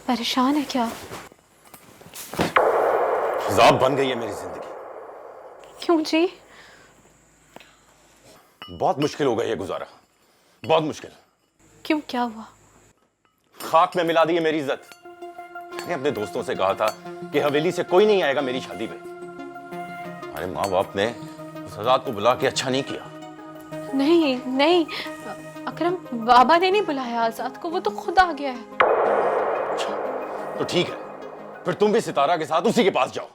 परेशान है क्या? अज़ाब बन गई है मेरी जिंदगी। क्यों जी? बहुत मुश्किल हो गई है गुजारा, बहुत मुश्किल। क्यों, क्या हुआ? खाक में मिला दी है मेरी इज्जत। मैंने अपने दोस्तों से कहा था कि हवेली से कोई नहीं आएगा मेरी शादी में। हमारे माँ बाप ने उस आजाद को बुला के अच्छा नहीं किया। नहीं नहीं, अकरम बाबा ने नहीं बुलाया आजाद को, वो तो खुद आ गया है। अच्छा, तो ठीक है, फिर तुम भी सितारा के साथ उसी के पास जाओ।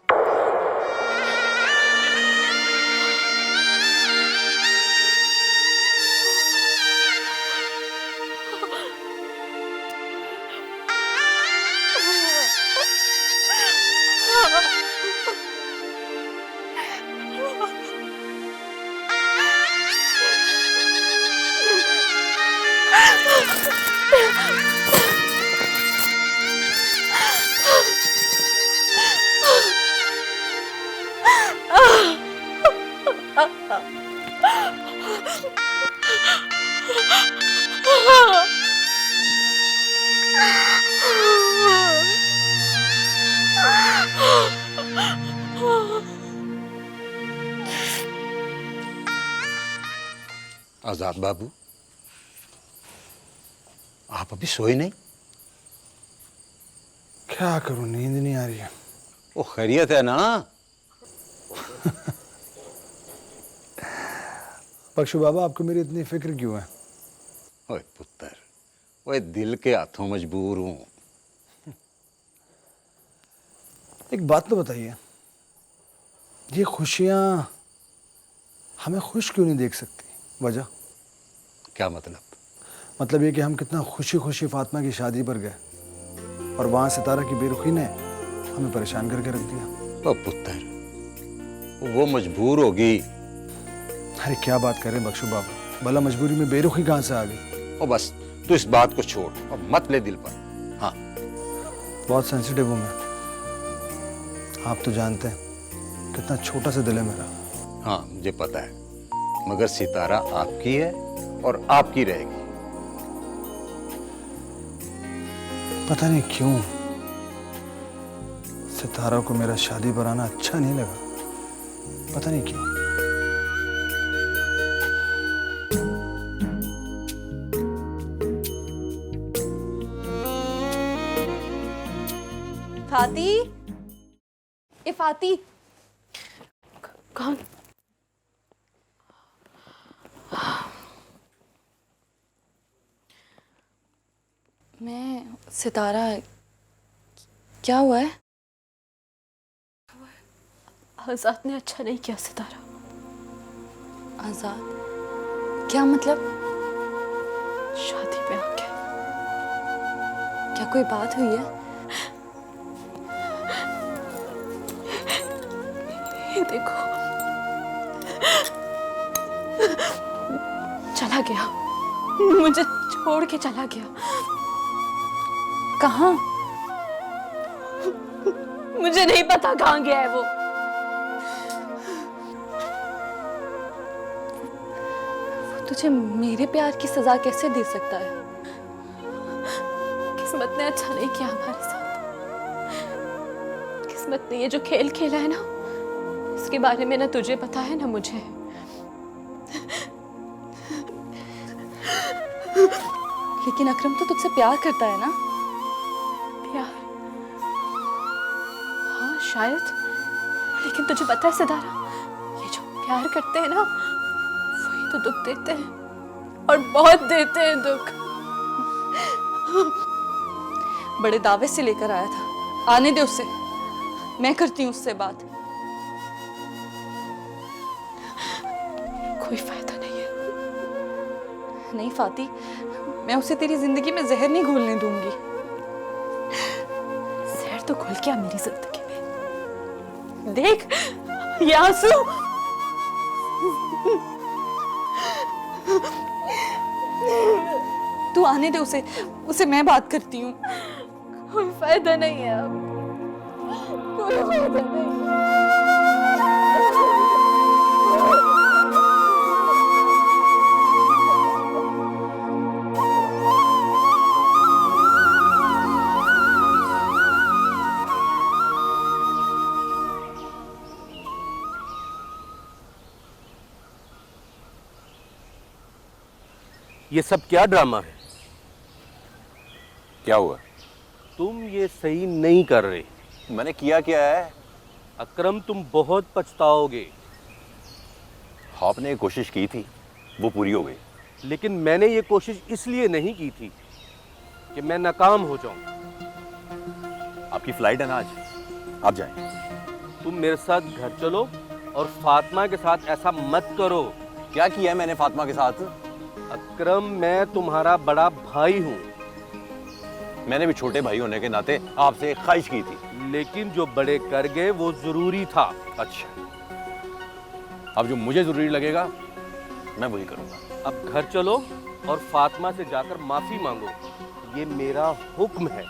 आजाद बाबू, आप अभी सोए नहीं? क्या करूं, नींद नहीं आ रही है। वो खैरियत है ना? बख्शू बाबा, आपको मेरी इतनी फिक्र क्यों है? ओए पुत्र, ओए दिल के हाथों मजबूर हूं। एक बात तो बताइए, ये खुशियां हमें खुश क्यों नहीं देख सकती? वजह क्या मतलब? मतलब ये कि हम कितना खुशी खुशी फातिमा की शादी पर गए और वहां सितारा की बेरुखी ने हमें परेशान करके रख दिया। ओ पुत्र, वो मजबूर होगी। अरे क्या बात कर रहे हैं बख्शू बाबा, भला मजबूरी में बेरुखी कहाँ से आ गई? ओ बस तू इस बात को छोड़ और मत ले दिल पर। हाँ, बहुत सेंसिटिव हूँ मैं, आप तो जानते हैं कितना छोटा सा दिल है मेरा। हाँ मुझे पता है, मगर सितारा आपकी है और आपकी रहेगी। पता नहीं क्यों सितारा को मेरा शादी पर आना अच्छा नहीं लगा, पता नहीं क्यों। फाती, ए फाती। कौन? मैं सितारा, क्या हुआ है? आजाद ने अच्छा नहीं किया सितारा। आजाद? क्या मतलब? शादी में आके क्या कोई बात हुई है? ये देखो, चला गया, मुझे छोड़ के चला गया। कहाँ? मुझे नहीं पता कहाँ गया है वो। तुझे मेरे प्यार की सजा कैसे दे सकता है? किस्मत ने अच्छा नहीं किया हमारे साथ। किस्मत ने ये जो खेल खेला है ना, इसके बारे में ना तुझे पता है ना मुझे। लेकिन अकरम तो तुझसे प्यार करता है ना? प्यार? हाँ शायद, लेकिन तुझे पता है सितारा, ये जो प्यार करते हैं ना, वही तो दुख देते हैं, और बहुत देते हैं दुख। बड़े दावे से लेकर आया था, आने दे उसे, मैं करती हूँ उससे बात। कोई फायदा नहीं है। नहीं फाती, मैं उसे तेरी जिंदगी में जहर नहीं घोलने दूंगी। जहर तो घुल गया मेरी जिंदगी में। देख ये आंसू। तू आने दे उसे, उसे मैं बात करती हूँ। कोई फायदा नहीं है अब, कोई फायदा नहीं। ये सब क्या ड्रामा है? क्या हुआ? तुम ये सही नहीं कर रहे। मैंने किया क्या है? अकरम, तुम बहुत पछताओगे। आपने एक कोशिश की थी, वो पूरी हो गई। लेकिन मैंने ये कोशिश इसलिए नहीं की थी कि मैं नाकाम हो जाऊं। आपकी फ्लाइट है ना आज, आप जाएं। तुम मेरे साथ घर चलो और फातिमा के साथ ऐसा मत करो। क्या किया है मैंने फातिमा के साथ? अकरम, मैं तुम्हारा बड़ा भाई हूं। मैंने भी छोटे भाई होने के नाते आपसे एक ख्वाहिश की थी। लेकिन जो बड़े कर गए वो जरूरी था। अच्छा, अब जो मुझे जरूरी लगेगा मैं वही करूंगा। अब घर चलो और फातिमा से जाकर माफी मांगो। ये मेरा हुक्म है।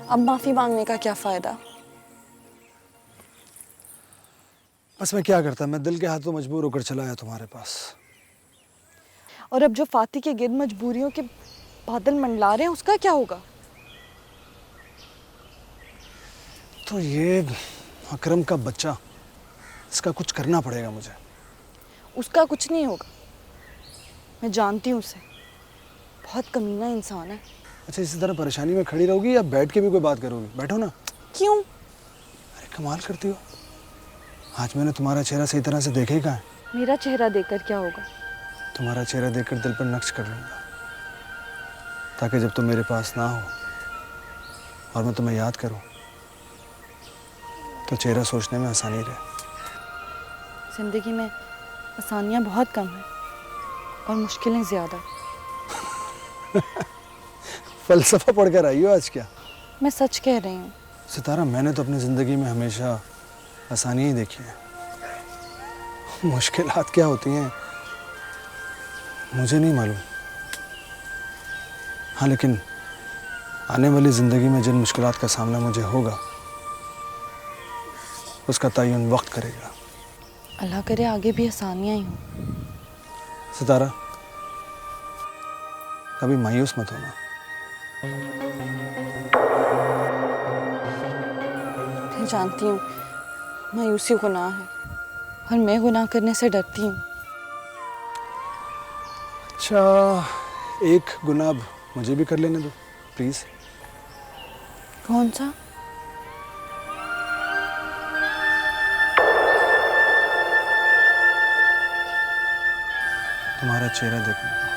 अब माफी मांगने का क्या फायदा? बस मैं क्या करता, मैं दिल के हाथों मजबूर होकर चला आया तुम्हारे पास। और अब जो फाती के गिर्द मजबूरियों के बादल मंडला रहे हैं, उसका क्या होगा? तो ये अकरम का बच्चा, इसका कुछ करना पड़ेगा मुझे। उसका कुछ नहीं होगा। मैं जानती हूँ उसे, बहुत कमीना इंसान है। अच्छा, इसी तरह परेशानी में खड़ी रहोगी या बैठ के भी कोई बात करोगी? बैठो ना। क्यों? अरे कमाल करती हो, आज मैंने तुम्हारा चेहरा सही तरह से देखा ही कहाँ है। मेरा चेहरा देखकर क्या होगा? तुम्हारा चेहरा देखकर दिल पर नक्श कर लूँगा, ताकि जब तुम मेरे पास ना हो और मैं तुम्हें याद करूँ तो चेहरा सोचने में आसानी रहे। जिंदगी में आसानियाँ बहुत कम हैं और मुश्किलें ज़्यादा। फलसफा पढ़कर आई हो आज क्या? मैं सच कह रही हूँ। सितारा, मैंने तो अपनी ज़िंदगी में हमेशा आसानी ही देखी है। मुश्किलात क्या होती हैं मुझे नहीं मालूम। हाँ, लेकिन आने वाली ज़िंदगी में जिन मुश्किलात का सामना मुझे होगा उसका तयन वक्त करेगा। अल्लाह करे आगे भी आसानियाँ ही हों। सितारा, कभी मायूस मत होना। मैं जानती हूँ मायूसी गुनाह है और मैं गुनाह करने से डरती हूँ। अच्छा, एक गुनाह मुझे भी कर लेने दो प्लीज़। कौन सा? तुम्हारा चेहरा देखने का।